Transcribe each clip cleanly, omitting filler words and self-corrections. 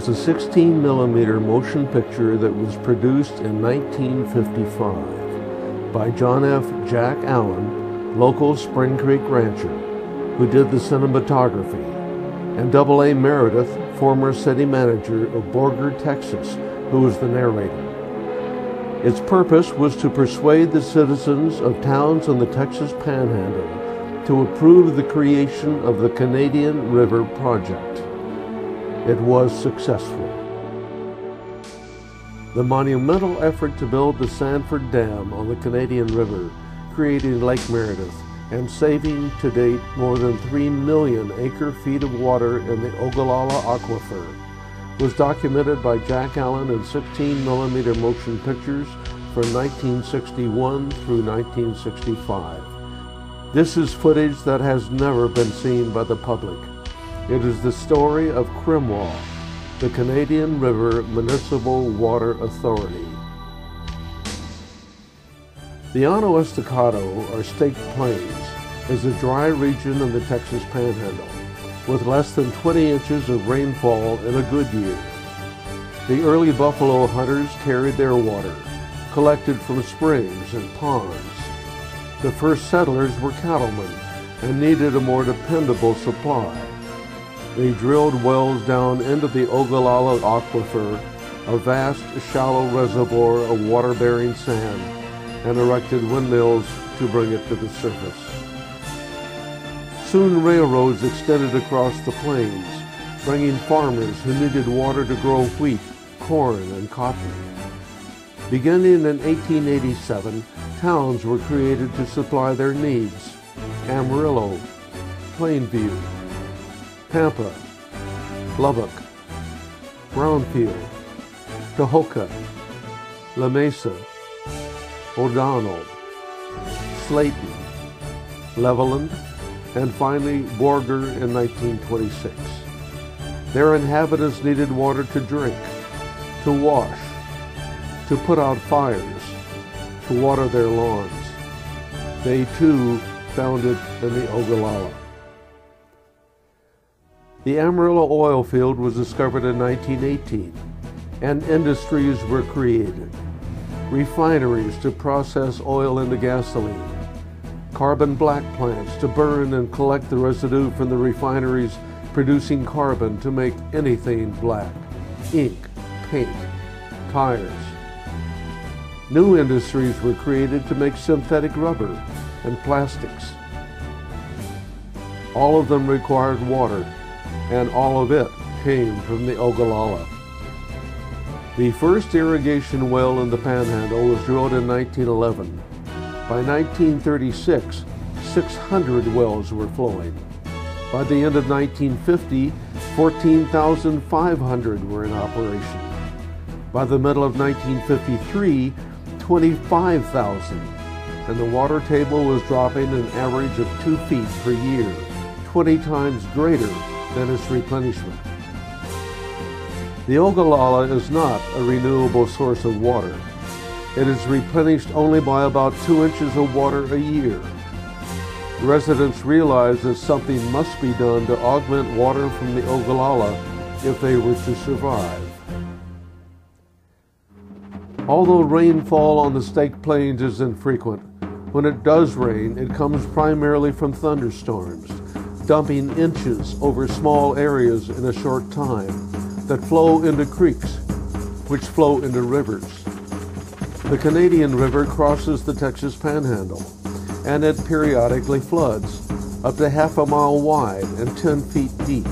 was a 16mm motion picture that was produced in 1955 by John F. Jack Allen, local Spring Creek rancher, who did the cinematography, and A. Meredith, former city manager of Borger, Texas, who was the narrator. Its purpose was to persuade the citizens of towns in the Texas Panhandle to approve the creation of the Canadian River Project. It was successful. The monumental effort to build the Sanford Dam on the Canadian River, creating Lake Meredith and saving to date more than 3 million acre-feet of water in the Ogallala Aquifer, was documented by Jack Allen in 16mm motion pictures from 1961 through 1965. This is footage that has never been seen by the public. It is the story of CRMWA, the Canadian River Municipal Water Authority. The Llano Estacado, or Staked Plains, is a dry region in the Texas Panhandle, with less than 20 inches of rainfall in a good year. The early buffalo hunters carried their water, collected from springs and ponds. The first settlers were cattlemen and needed a more dependable supply. They drilled wells down into the Ogallala Aquifer, a vast, shallow reservoir of water-bearing sand, and erected windmills to bring it to the surface. Soon railroads extended across the plains, bringing farmers who needed water to grow wheat, corn, and cotton. Beginning in 1887, towns were created to supply their needs: Amarillo, Plainview, Pampa, Lubbock, Brownfield, Tahoka, La Mesa, O'Donnell, Slayton, Levelland, and finally Borger in 1926. Their inhabitants needed water to drink, to wash, to put out fires, to water their lawns. They too found it in the Ogallala. The Amarillo oil field was discovered in 1918, and industries were created. Refineries to process oil into gasoline, carbon black plants to burn and collect the residue from the refineries, producing carbon to make anything black: ink, paint, tires. New industries were created to make synthetic rubber and plastics. All of them required water, and all of it came from the Ogallala. The first irrigation well in the Panhandle was drilled in 1911. By 1936, 600 wells were flowing. By the end of 1950, 14,500 were in operation. By the middle of 1953, 25,000, and the water table was dropping an average of 2 feet per year, 20 times greater than its replenishment. The Ogallala is not a renewable source of water. It is replenished only by about 2 inches of water a year. Residents realized that something must be done to augment water from the Ogallala if they were to survive. Although rainfall on the Staked Plains is infrequent, when it does rain, it comes primarily from thunderstorms, dumping inches over small areas in a short time that flow into creeks, which flow into rivers. The Canadian River crosses the Texas Panhandle, and it periodically floods, up to half a mile wide and 10 feet deep.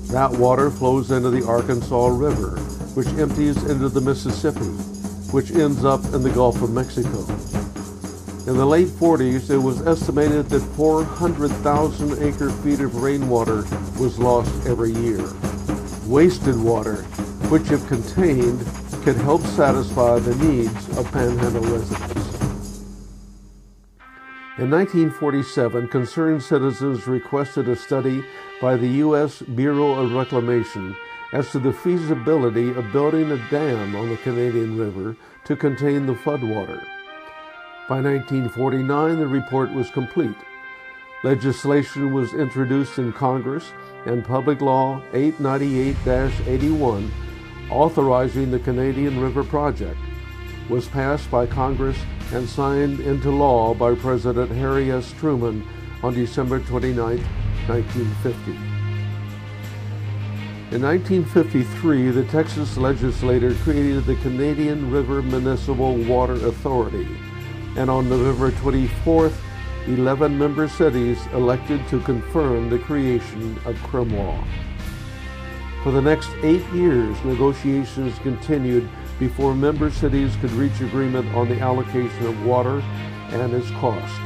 That water flows into the Arkansas River, which empties into the Mississippi, which ends up in the Gulf of Mexico. In the late 40s, it was estimated that 400,000 acre-feet of rainwater was lost every year. Wasted water, which if contained, could help satisfy the needs of Panhandle residents. In 1947, concerned citizens requested a study by the U.S. Bureau of Reclamation as to the feasibility of building a dam on the Canadian River to contain the floodwater. By 1949, the report was complete. Legislation was introduced in Congress, and Public Law 898-81, authorizing the Canadian River Project, was passed by Congress and signed into law by President Harry S. Truman on December 29, 1950. In 1953, the Texas legislature created the Canadian River Municipal Water Authority, and on November 24th, 11 member cities elected to confirm the creation of CRMWA. For the next 8 years, negotiations continued before member cities could reach agreement on the allocation of water and its cost.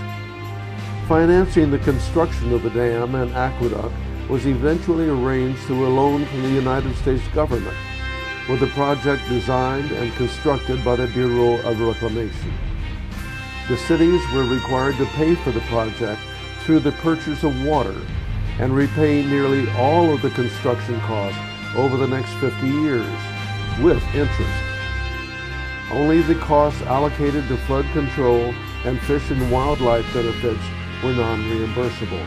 Financing the construction of the dam and aqueduct was eventually arranged through a loan from the United States government, with the project designed and constructed by the Bureau of Reclamation. The cities were required to pay for the project through the purchase of water and repay nearly all of the construction costs over the next 50 years, with interest. Only the costs allocated to flood control and fish and wildlife benefits were non-reimbursable.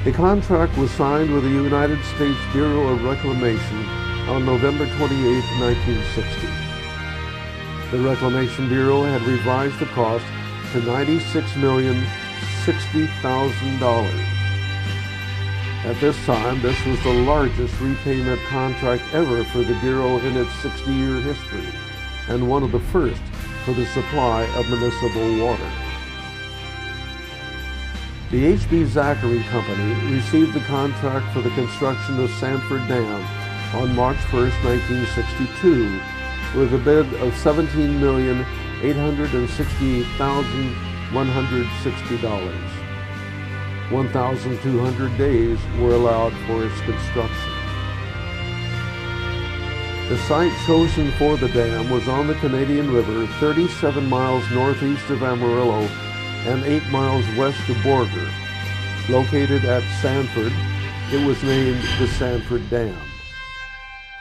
A contract was signed with the United States Bureau of Reclamation on November 28, 1960. The Reclamation Bureau had revised the cost to $96,060,000. At this time, this was the largest repayment contract ever for the Bureau in its 60-year history, and one of the first for the supply of municipal water. The H.B. Zachary Company received the contract for the construction of Sanford Dam on March 1, 1962, with a bid of $17,868,160. 1,200 days were allowed for its construction. The site chosen for the dam was on the Canadian River, 37 miles northeast of Amarillo and 8 miles west of Borger. Located at Sanford, it was named the Sanford Dam.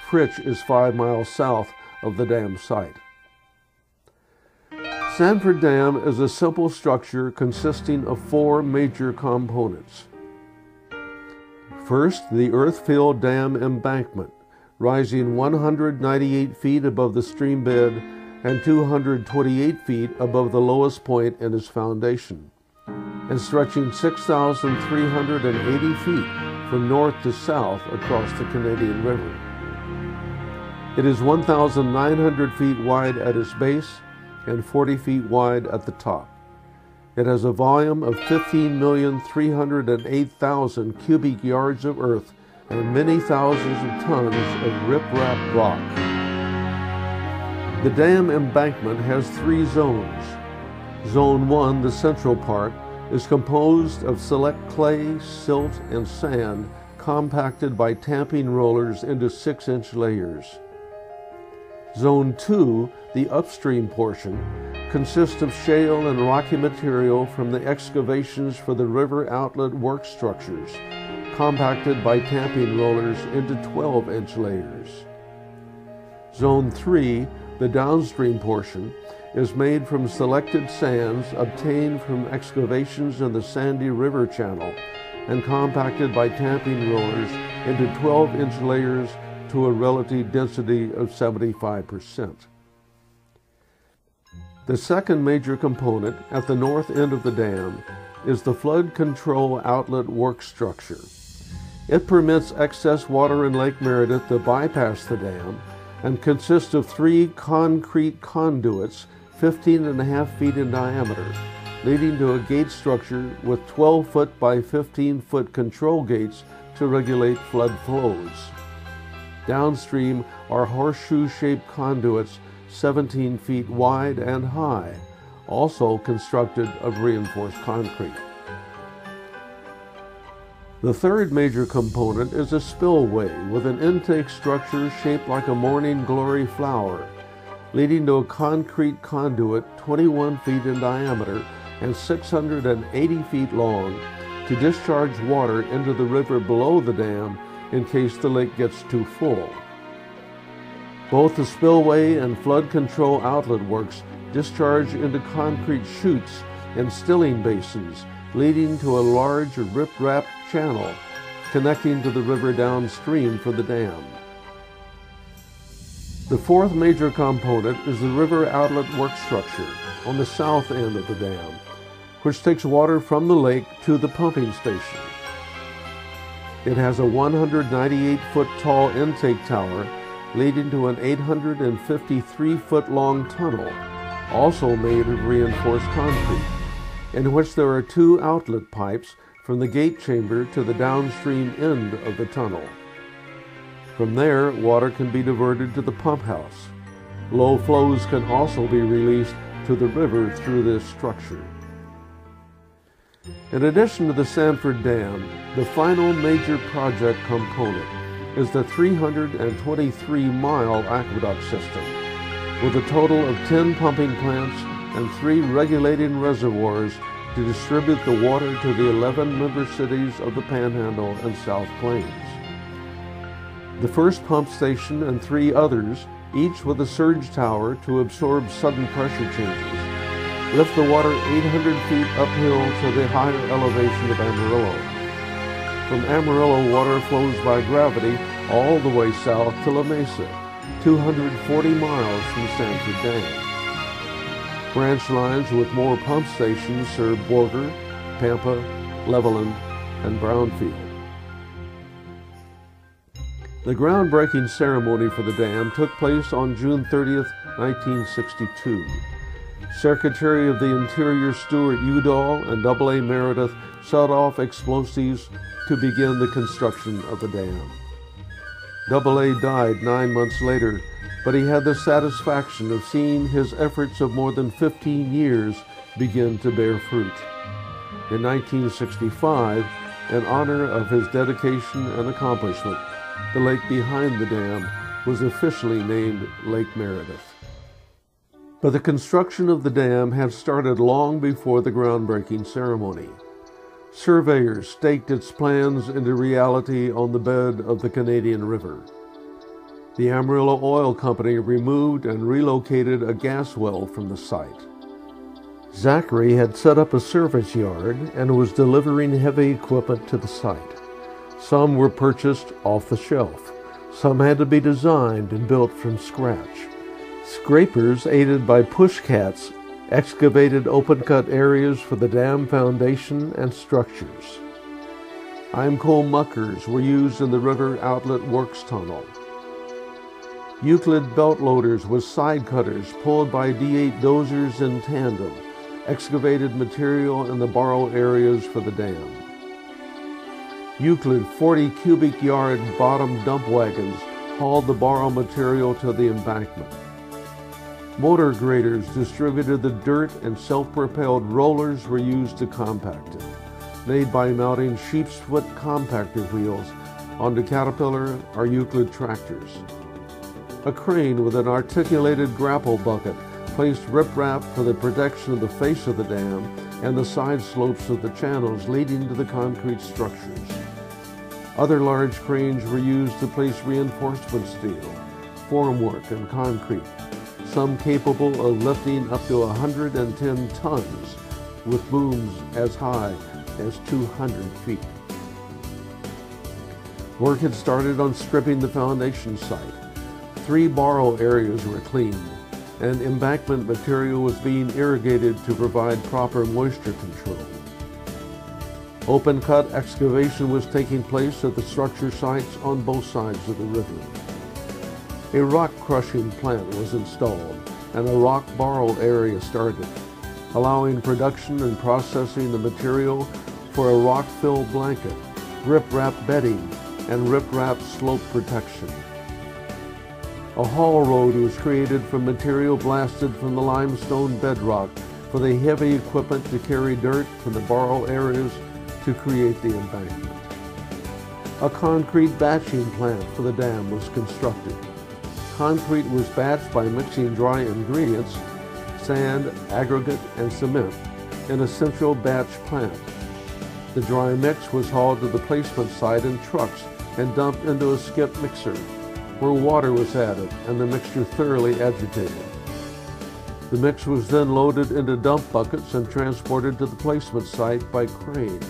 Fritch is 5 miles south of the dam site. Sanford Dam is a simple structure consisting of 4 major components. First, the earth-filled dam embankment, rising 198 feet above the stream bed and 228 feet above the lowest point in its foundation, and stretching 6,380 feet from north to south across the Canadian River. It is 1,900 feet wide at its base and 40 feet wide at the top. It has a volume of 15,308,000 cubic yards of earth and many thousands of tons of riprap rock. The dam embankment has 3 zones. Zone 1, the central part, is composed of select clay, silt, and sand compacted by tamping rollers into 6-inch layers. Zone 2, the upstream portion, consists of shale and rocky material from the excavations for the river outlet work structures, compacted by tamping rollers into 12-inch layers. Zone 3, the downstream portion, is made from selected sands obtained from excavations in the sandy river channel and compacted by tamping rollers into 12-inch layers to a relative density of 75%. The second major component at the north end of the dam is the flood control outlet work structure. It permits excess water in Lake Meredith to bypass the dam and consists of 3 concrete conduits 15.5 feet in diameter, leading to a gate structure with 12-foot by 15-foot control gates to regulate flood flows. Downstream are horseshoe-shaped conduits 17 feet wide and high, also constructed of reinforced concrete. The third major component is a spillway with an intake structure shaped like a morning glory flower, leading to a concrete conduit 21 feet in diameter and 680 feet long to discharge water into the river below the dam in case the lake gets too full. Both the spillway and flood control outlet works discharge into concrete chutes and stilling basins, leading to a large riprap channel connecting to the river downstream for the dam. The fourth major component is the river outlet work structure on the south end of the dam, which takes water from the lake to the pumping station. It has a 198-foot tall intake tower leading to an 853-foot long tunnel, also made of reinforced concrete, in which there are 2 outlet pipes from the gate chamber to the downstream end of the tunnel. From there, water can be diverted to the pump house. Low flows can also be released to the river through this structure. In addition to the Sanford Dam, the final major project component is the 323-mile aqueduct system, with a total of 10 pumping plants and 3 regulating reservoirs to distribute the water to the 11 member cities of the Panhandle and South Plains. The first pump station and 3 others, each with a surge tower to absorb sudden pressure changes, lift the water 800 feet uphill to the higher elevation of Amarillo. From Amarillo, water flows by gravity all the way south to La Mesa, 240 miles from Sanford Dam. Branch lines with more pump stations serve Borger, Pampa, Levelland, and Brownfield. The groundbreaking ceremony for the dam took place on June 30th, 1962. Secretary of the Interior Stuart Udall and AA Meredith set off explosives to begin the construction of the dam. AA died 9 months later, but he had the satisfaction of seeing his efforts of more than 15 years begin to bear fruit. In 1965, in honor of his dedication and accomplishment, the lake behind the dam was officially named Lake Meredith. But the construction of the dam had started long before the groundbreaking ceremony. Surveyors staked its plans into reality on the bed of the Canadian River. The Amarillo Oil Company removed and relocated a gas well from the site. Zachary had set up a service yard and was delivering heavy equipment to the site. Some were purchased off the shelf. Some had to be designed and built from scratch. Scrapers, aided by pushcats, excavated open-cut areas for the dam foundation and structures. Iron-coal muckers were used in the river outlet works tunnel. Euclid belt loaders with side cutters pulled by D8 dozers in tandem excavated material in the borrow areas for the dam. Euclid 40 cubic yard bottom dump wagons hauled the borrow material to the embankment. Motor graders distributed the dirt and self-propelled rollers were used to compact it, made by mounting sheep's foot compactor wheels onto Caterpillar or Euclid tractors. A crane with an articulated grapple bucket placed riprap for the protection of the face of the dam and the side slopes of the channels leading to the concrete structures. Other large cranes were used to place reinforcement steel, formwork, and concrete, some capable of lifting up to 110 tons, with booms as high as 200 feet. Work had started on stripping the foundation site. 3 borrow areas were cleaned, and embankment material was being irrigated to provide proper moisture control. Open-cut excavation was taking place at the structure sites on both sides of the river. A rock crushing plant was installed, and a rock borrow area started, allowing production and processing the material for a rock-fill blanket, riprap bedding, and riprap slope protection. A haul road was created from material blasted from the limestone bedrock for the heavy equipment to carry dirt from the borrow areas to create the embankment. A concrete batching plant for the dam was constructed. Concrete was batched by mixing dry ingredients, sand, aggregate, and cement, in a central batch plant. The dry mix was hauled to the placement site in trucks and dumped into a skip mixer, where water was added and the mixture thoroughly agitated. The mix was then loaded into dump buckets and transported to the placement site by crane.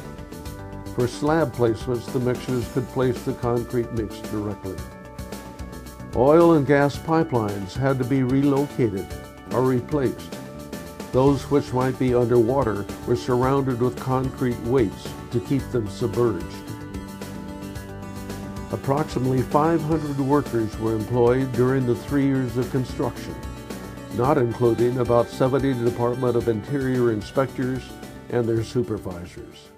For slab placements, the mixers could place the concrete mix directly. Oil and gas pipelines had to be relocated or replaced. Those which might be underwater were surrounded with concrete weights to keep them submerged. Approximately 500 workers were employed during the 3 years of construction, not including about 70 Department of Interior inspectors and their supervisors.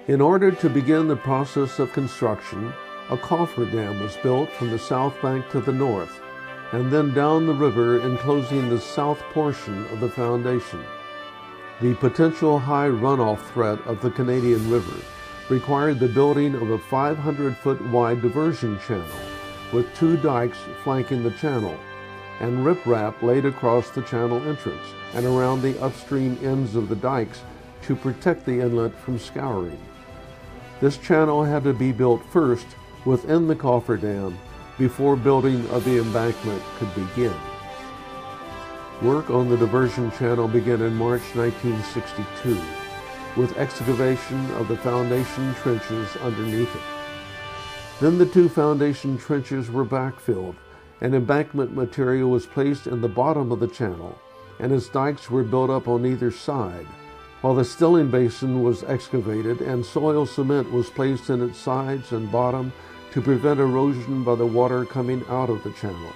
In order to begin the process of construction, a cofferdam was built from the south bank to the north, and then down the river enclosing the south portion of the foundation. The potential high runoff threat of the Canadian River required the building of a 500-foot wide diversion channel with 2 dikes flanking the channel and riprap laid across the channel entrance and around the upstream ends of the dikes to protect the inlet from scouring. This channel had to be built first within the cofferdam before building of the embankment could begin. Work on the diversion channel began in March 1962 with excavation of the foundation trenches underneath it. Then the 2 foundation trenches were backfilled and embankment material was placed in the bottom of the channel and its dikes were built up on either side, while the stilling basin was excavated and soil cement was placed in its sides and bottom to prevent erosion by the water coming out of the channel.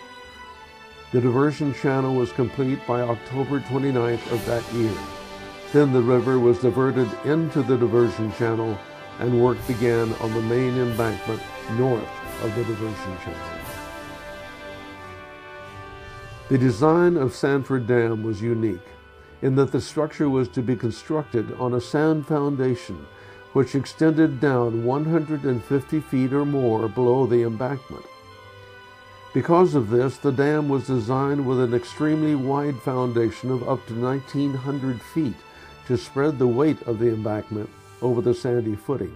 The diversion channel was complete by October 29th of that year. Then the river was diverted into the diversion channel and work began on the main embankment north of the diversion channel. The design of Sanford Dam was unique in that the structure was to be constructed on a sand foundation which extended down 150 feet or more below the embankment. Because of this, the dam was designed with an extremely wide foundation of up to 1,900 feet to spread the weight of the embankment over the sandy footing.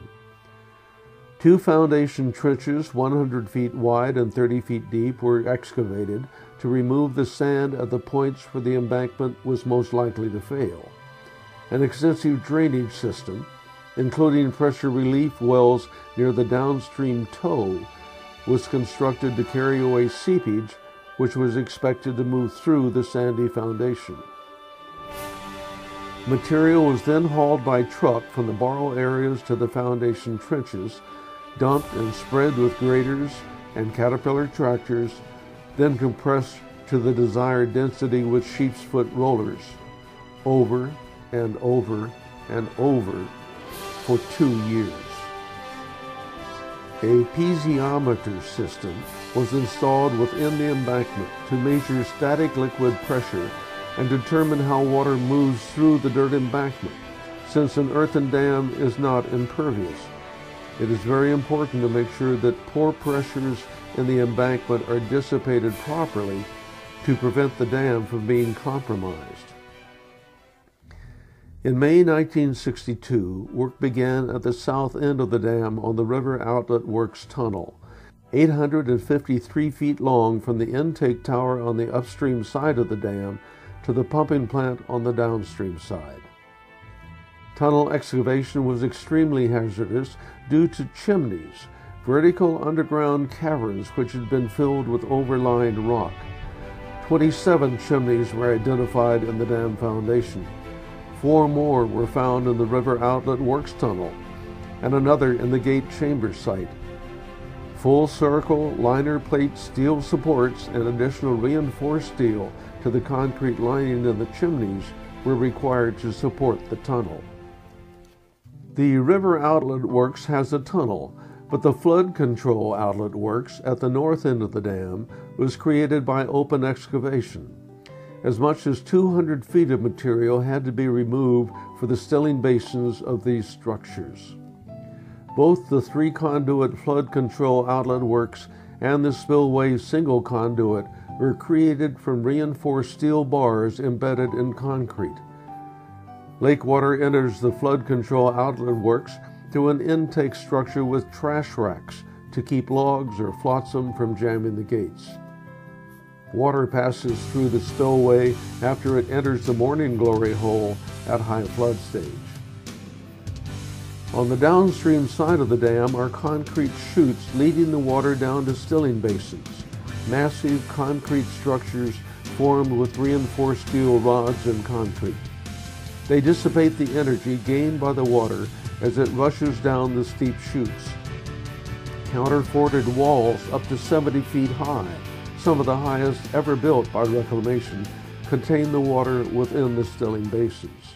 2 foundation trenches 100 feet wide and 30 feet deep were excavated to remove the sand at the points where the embankment was most likely to fail. An extensive drainage system, including pressure relief wells near the downstream toe, was constructed to carry away seepage, which was expected to move through the sandy foundation. Material was then hauled by truck from the borrow areas to the foundation trenches, dumped and spread with graders and Caterpillar tractors, then compressed to the desired density with sheep's foot rollers, over and over and over for 2 years. A piezometer system was installed within the embankment to measure static liquid pressure and determine how water moves through the dirt embankment, since an earthen dam is not impervious. It is very important to make sure that pore pressures in the embankment are dissipated properly to prevent the dam from being compromised. In May 1962, work began at the south end of the dam on the River Outlet Works Tunnel, 853 feet long from the intake tower on the upstream side of the dam to the pumping plant on the downstream side. Tunnel excavation was extremely hazardous due to chimneys, vertical underground caverns which had been filled with overlined rock. 27 chimneys were identified in the dam foundation. 4 more were found in the River Outlet Works Tunnel, and another in the gate chamber site. Full circle liner plate steel supports and additional reinforced steel to the concrete lining in the chimneys were required to support the tunnel. The River Outlet Works has a tunnel, but the flood control outlet works at the north end of the dam was created by open excavation. As much as 200 feet of material had to be removed for the stilling basins of these structures. Both the 3-conduit flood control outlet works and the spillway single conduit were created from reinforced steel bars embedded in concrete. Lake water enters the flood control outlet works through an intake structure with trash racks to keep logs or flotsam from jamming the gates. Water passes through the spillway after it enters the Morning Glory hole at high flood stage. On the downstream side of the dam are concrete chutes leading the water down to stilling basins, massive concrete structures formed with reinforced steel rods and concrete. They dissipate the energy gained by the water as it rushes down the steep chutes. Counterforted walls up to 70 feet high, some of the highest ever built by reclamation, contain the water within the stilling basins.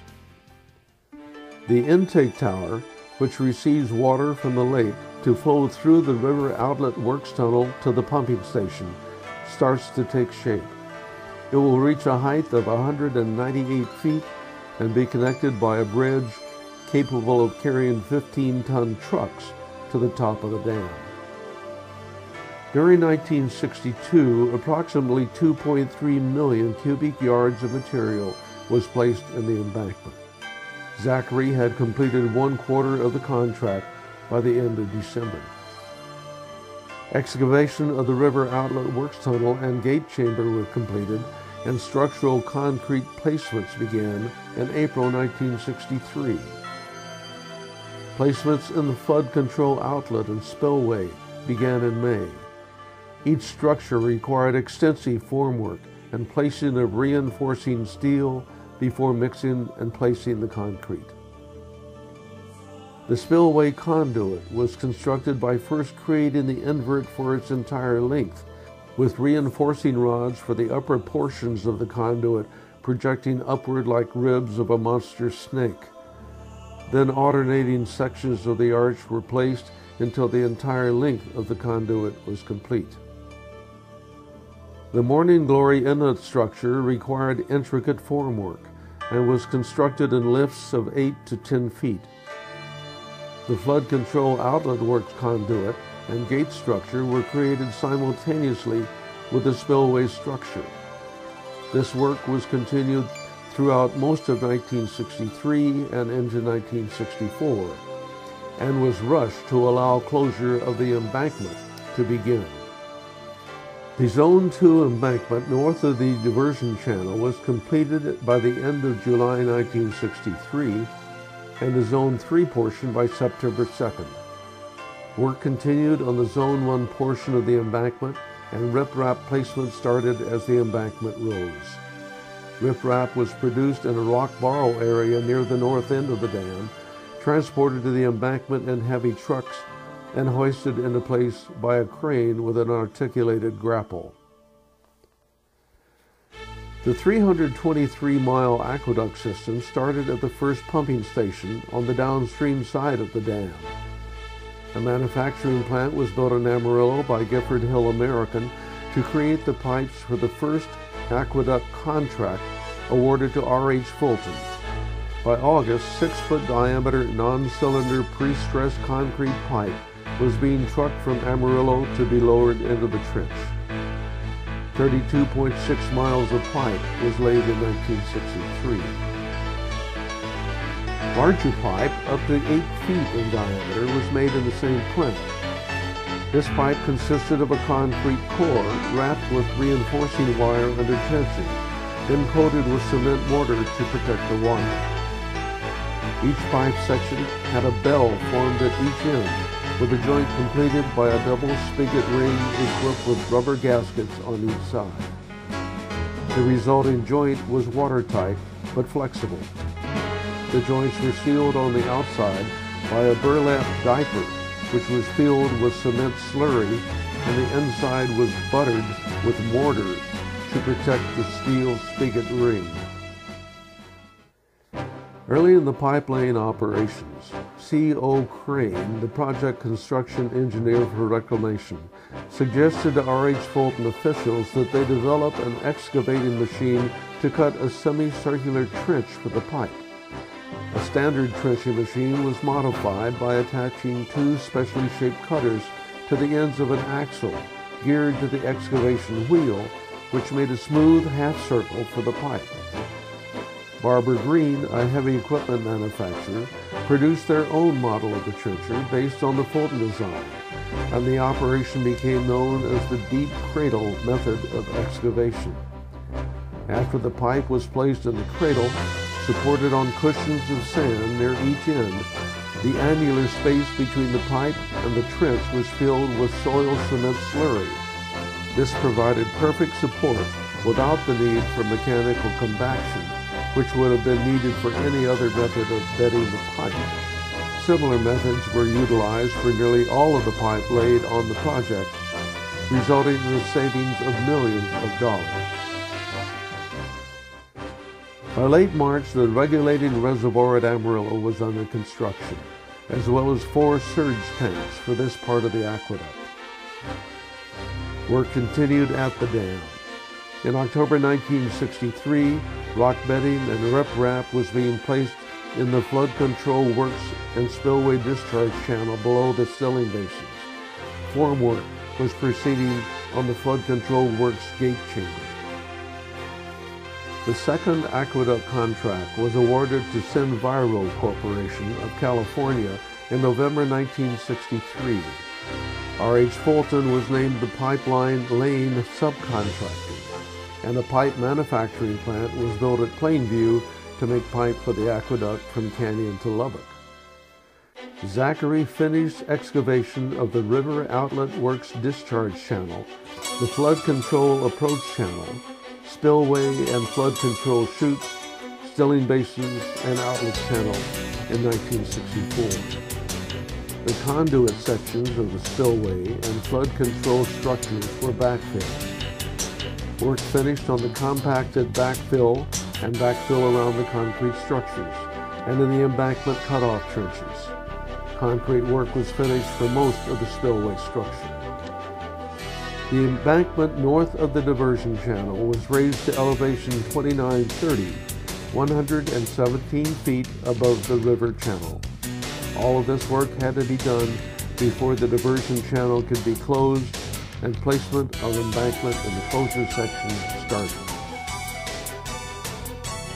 The intake tower, which receives water from the lake to flow through the river outlet works tunnel to the pumping station, starts to take shape. It will reach a height of 198 feet and be connected by a bridge capable of carrying 15-ton trucks to the top of the dam. During 1962, approximately 2.3 million cubic yards of material was placed in the embankment. Zachary had completed 1/4 of the contract by the end of December. Excavation of the river outlet works tunnel and gate chamber were completed, and structural concrete placements began in April 1963. Placements in the flood control outlet and spillway began in May. Each structure required extensive formwork and placing of reinforcing steel before mixing and placing the concrete. The spillway conduit was constructed by first creating the invert for its entire length, with reinforcing rods for the upper portions of the conduit projecting upward like ribs of a monster snake. Then alternating sections of the arch were placed until the entire length of the conduit was complete. The Morning Glory inlet structure required intricate formwork and was constructed in lifts of 8 to 10 feet. The flood control outlet works conduit and gate structure were created simultaneously with the spillway structure. This work was continued throughout most of 1963 and into 1964, and was rushed to allow closure of the embankment to begin. The Zone 2 embankment north of the diversion channel was completed by the end of July 1963, and the Zone 3 portion by September 2nd. Work continued on the Zone 1 portion of the embankment, and riprap placement started as the embankment rose. Riprap was produced in a rock borrow area near the north end of the dam, transported to the embankment in heavy trucks, and hoisted into place by a crane with an articulated grapple. The 323-mile aqueduct system started at the first pumping station on the downstream side of the dam. A manufacturing plant was built in Amarillo by Gifford Hill American to create the pipes for the first aqueduct contract awarded to R.H. Fulton. By August, 6-foot diameter non-cylinder pre-stressed concrete pipe was being trucked from Amarillo to be lowered into the trench. 32.6 miles of pipe was laid in 1963. Larger pipe, up to 8 feet in diameter, was made in the same plant. This pipe consisted of a concrete core wrapped with reinforcing wire under tension, then coated with cement mortar to protect the wire. Each pipe section had a bell formed at each end, with a joint completed by a double spigot ring equipped with rubber gaskets on each side. The resulting joint was watertight but flexible. The joints were sealed on the outside by a burlap diaper, which was filled with cement slurry, and the inside was buttered with mortar to protect the steel spigot ring. Early in the pipe laying operations, C.O. Crane, the project construction engineer for reclamation, suggested to R.H. Fulton officials that they develop an excavating machine to cut a semicircular trench for the pipe. A standard trenching machine was modified by attaching 2 specially shaped cutters to the ends of an axle geared to the excavation wheel, which made a smooth half circle for the pipe. Barber Green, a heavy equipment manufacturer, produced their own model of the trencher based on the Fulton design, and the operation became known as the deep cradle method of excavation. After the pipe was placed in the cradle, supported on cushions of sand near each end, The annular space between the pipe and the trench was filled with soil cement slurry. This provided perfect support without the need for mechanical compaction, which would have been needed for any other method of bedding the pipe. Similar methods were utilized for nearly all of the pipe laid on the project, resulting in the savings of millions of dollars. By late March, the regulating reservoir at Amarillo was under construction, as well as 4 surge tanks for this part of the aqueduct. Work continued at the dam. In October 1963, rock bedding and riprap was being placed in the flood control works and spillway discharge channel below the stilling basins. Formwork was proceeding on the flood control works gate chamber. The second aqueduct contract was awarded to Senviro Corporation of California in November 1963. R.H. Fulton was named the pipeline laying subcontractor, and a pipe manufacturing plant was built at Plainview to make pipe for the aqueduct from Canyon to Lubbock. Zachary finished excavation of the River Outlet Works discharge channel, the flood control approach channel, spillway and flood control chutes, stilling basins, and outlet channels in 1964. The conduit sections of the spillway and flood control structures were backfilled. Work finished on the compacted backfill and backfill around the concrete structures and in the embankment cutoff trenches. Concrete work was finished for most of the spillway structure. The embankment north of the diversion channel was raised to elevation 2930, 117 feet above the river channel. All of this work had to be done before the diversion channel could be closed and placement of embankment in the closure section started.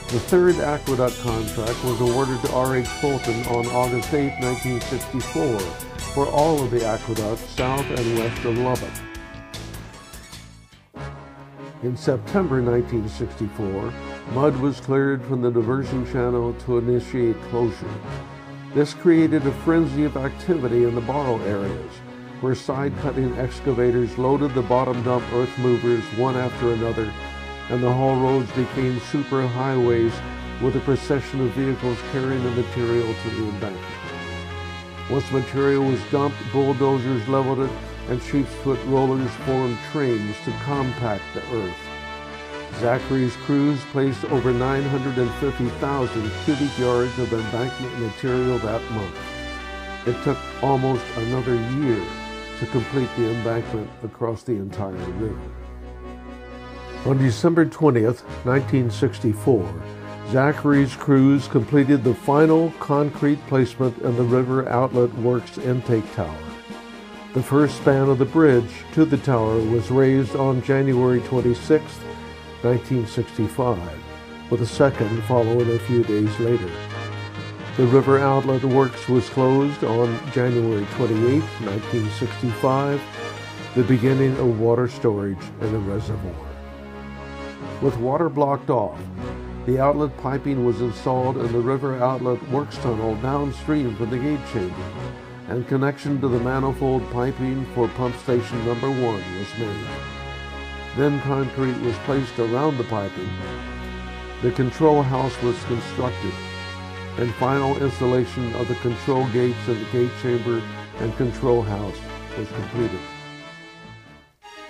The third aqueduct contract was awarded to R.H. Fulton on August 8, 1964 for all of the aqueducts south and west of Lubbock. In September 1964, mud was cleared from the diversion channel to initiate closure. This created a frenzy of activity in the borrow areas, where side-cutting excavators loaded the bottom dump earth movers one after another, and the haul roads became super highways with a procession of vehicles carrying the material to the embankment. Once material was dumped, bulldozers leveled it, and sheepsfoot rollers formed trains to compact the earth. Zachary's crews placed over 950,000 cubic yards of embankment material that month. It took almost another year to complete the embankment across the entire river. On December 20th, 1964, Zachary's crews completed the final concrete placement in the River Outlet Works intake tower. The first span of the bridge to the tower was raised on January 26, 1965, with a second following a few days later. The River Outlet Works was closed on January 28, 1965, the beginning of water storage in the reservoir. With water blocked off, the outlet piping was installed in the River Outlet Works tunnel downstream from the gate chamber, and connection to the manifold piping for pump station number 1 was made. Then concrete was placed around the piping. The control house was constructed, and final installation of the control gates in the gate chamber and control house was completed.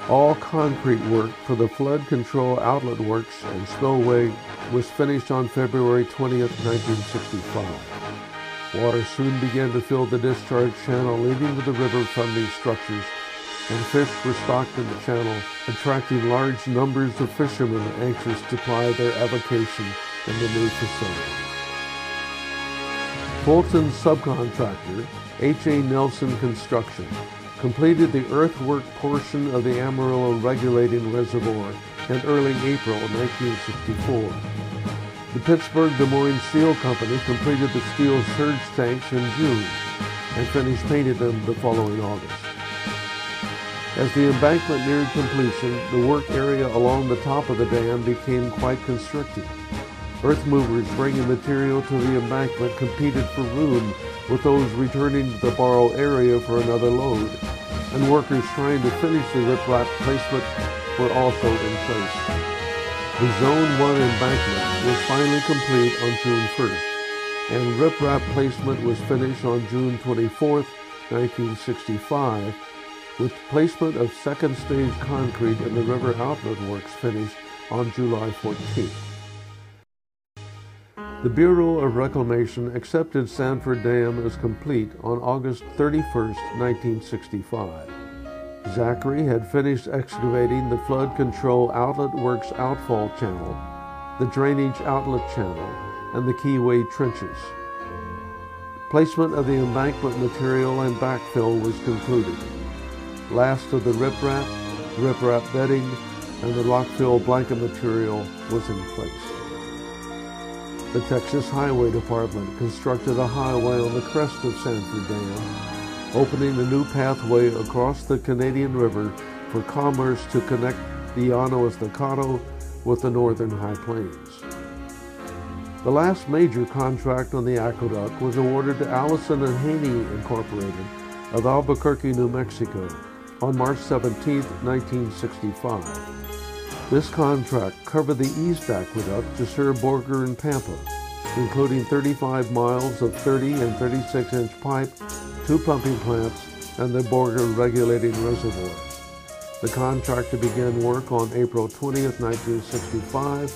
All concrete work for the flood control outlet works and spillway was finished on February 20th, 1965. Water soon began to fill the discharge channel leading to the river from these structures, and fish were stocked in the channel, attracting large numbers of fishermen anxious to ply their avocation in the new facility. Fulton's subcontractor, H.A. Nelson Construction, completed the earthwork portion of the Amarillo regulating reservoir in early April of 1964. The Pittsburgh Des Moines Steel Company completed the steel surge tanks in June and finished painting them the following August. As the embankment neared completion, the work area along the top of the dam became quite constricted. Earth movers bringing material to the embankment competed for room with those returning to the borrow area for another load, and workers trying to finish the riprap placement were also in place. The Zone 1 embankment was finally complete on June 1st, and riprap placement was finished on June 24th, 1965, with placement of second stage concrete in the river outlet works finished on July 14th. The Bureau of Reclamation accepted Sanford Dam as complete on August 31st, 1965. Zachary had finished excavating the flood control outlet works outfall channel, the drainage outlet channel, and the keyway trenches. Placement of the embankment material and backfill was concluded. Last of the riprap bedding, and the rockfill blanket material was in place. The Texas Highway Department constructed a highway on the crest of Sanford Dam, opening a new pathway across the Canadian River for commerce to connect the Llano Estacado with the northern High Plains. The last major contract on the aqueduct was awarded to Allison and Haney Incorporated of Albuquerque, New Mexico, on March 17, 1965. This contract covered the East Aqueduct to serve Borger and Pampa, including 35 miles of 30 and 36-inch pipe, 2 pumping plants, and the Borger regulating reservoir. The contractor began work on April 20, 1965,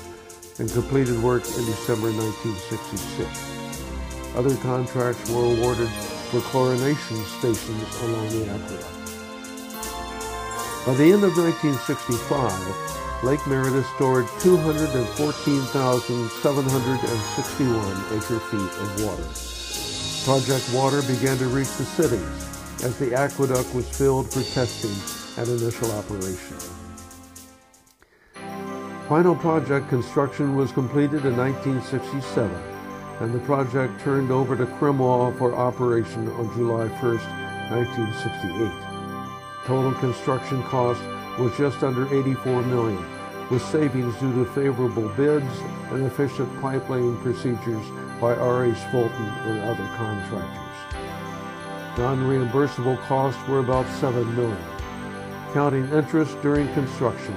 and completed work in December 1966. Other contracts were awarded for chlorination stations along the aqueduct. By the end of 1965, Lake Meredith stored 214,761 acre-feet of water. Project water began to reach the cities as the aqueduct was filled for testing and initial operation. Final project construction was completed in 1967, and the project turned over to CRMWA for operation on July 1st, 1968. Total construction cost was just under $84 million, with savings due to favorable bids and efficient pipelaying procedures by R.H. Fulton and other contractors. Non-reimbursable costs were about $7 million. Counting interest during construction,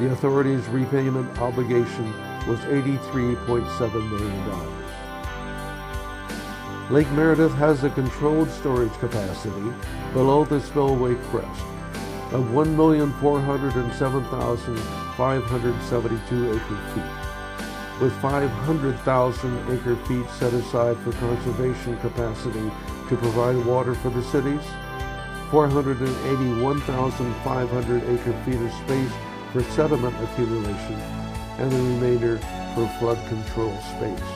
the authority's repayment obligation was $83.7 million. Lake Meredith has a controlled storage capacity below the spillway crest of 1,407,572 acre-feet, with 500,000 acre-feet set aside for conservation capacity to provide water for the cities, 481,500 acre-feet of space for sediment accumulation, and the remainder for flood control space.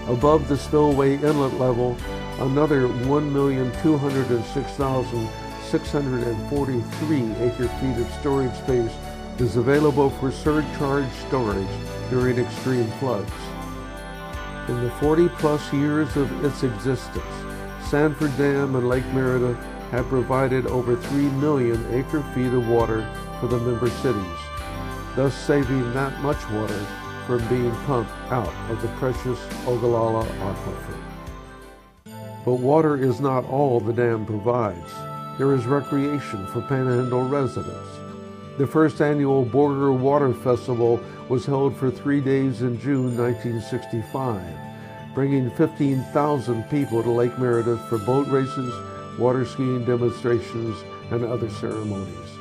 Above the spillway inlet level, another 1,206,643 acre-feet of storage space is available for surcharge storage during extreme floods. In the 40-plus years of its existence, Sanford Dam and Lake Meredith have provided over 3 million acre-feet of water for the member cities, thus saving that much water from being pumped out of the precious Ogallala Aquifer. But water is not all the dam provides. There is recreation for Panhandle residents. The first annual Borger Water Festival was held for 3 days in June 1965, bringing 15,000 people to Lake Meredith for boat races, water skiing demonstrations, and other ceremonies.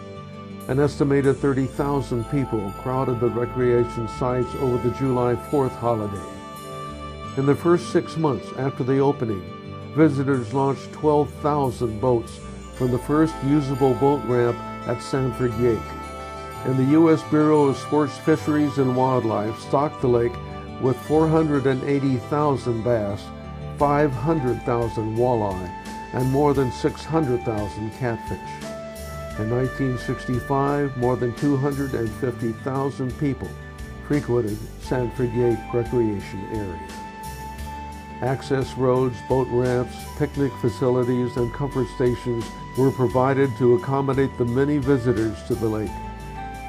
An estimated 30,000 people crowded the recreation sites over the July 4th holiday. In the first 6 months after the opening, visitors launched 12,000 boats from the first usable boat ramp at Sanford Lake. And the U.S. Bureau of Sports Fisheries and Wildlife stocked the lake with 480,000 bass, 500,000 walleye, and more than 600,000 catfish. In 1965, more than 250,000 people frequented Sanford Lake Recreation Area. Access roads, boat ramps, picnic facilities, and comfort stations were provided to accommodate the many visitors to the lake.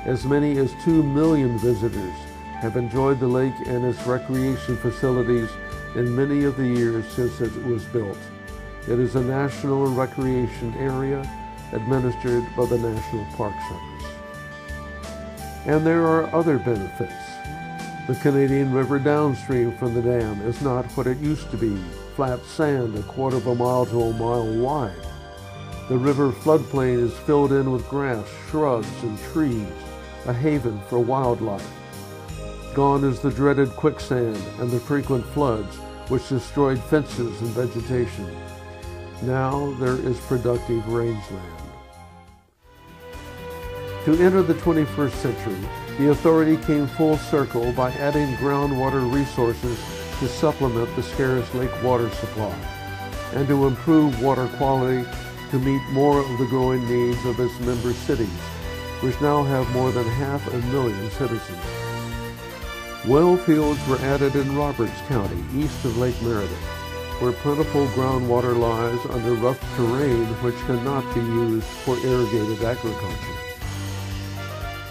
As many as 2 million visitors have enjoyed the lake and its recreation facilities in many of the years since it was built. It is a national recreation area administered by the National Park Service. And there are other benefits. The Canadian River downstream from the dam is not what it used to be, flat sand a quarter of a mile to a mile wide. The river floodplain is filled in with grass, shrubs, and trees, a haven for wildlife. Gone is the dreaded quicksand and the frequent floods, which destroyed fences and vegetation. Now there is productive rangeland. To enter the 21st century, the authority came full circle by adding groundwater resources to supplement the scarce lake water supply, and to improve water quality to meet more of the growing needs of its member cities, which now have more than 500,000 citizens. Well fields were added in Roberts County, east of Lake Meredith, where plentiful groundwater lies under rough terrain which cannot be used for irrigated agriculture.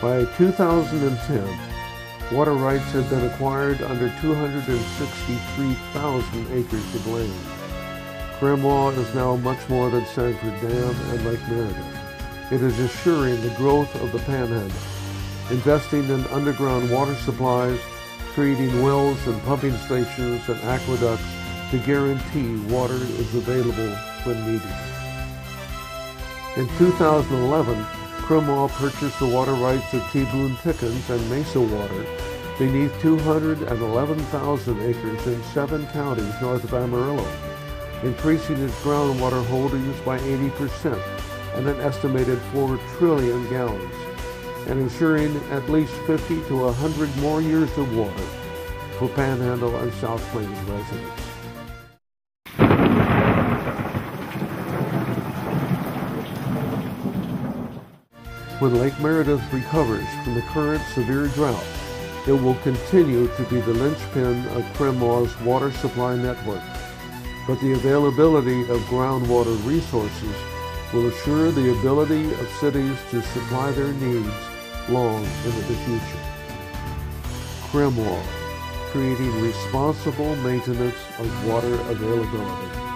By 2010, water rights had been acquired under 263,000 acres of land. CRMWA is now much more than Sanford Dam and Lake Meredith. It is assuring the growth of the Panhandle, investing in underground water supplies, creating wells and pumping stations and aqueducts to guarantee water is available when needed. In 2011, CRMWA purchased the water rights of T-Boone Pickens and Mesa Water beneath 211,000 acres in 7 counties north of Amarillo, increasing its groundwater holdings by 80% and an estimated 4 trillion gallons, and ensuring at least 50 to 100 more years of water for Panhandle and South Plains residents. When Lake Meredith recovers from the current severe drought, it will continue to be the linchpin of CRMWA's water supply network, but the availability of groundwater resources will assure the ability of cities to supply their needs long into the future. CRMWA, creating responsible maintenance of water availability.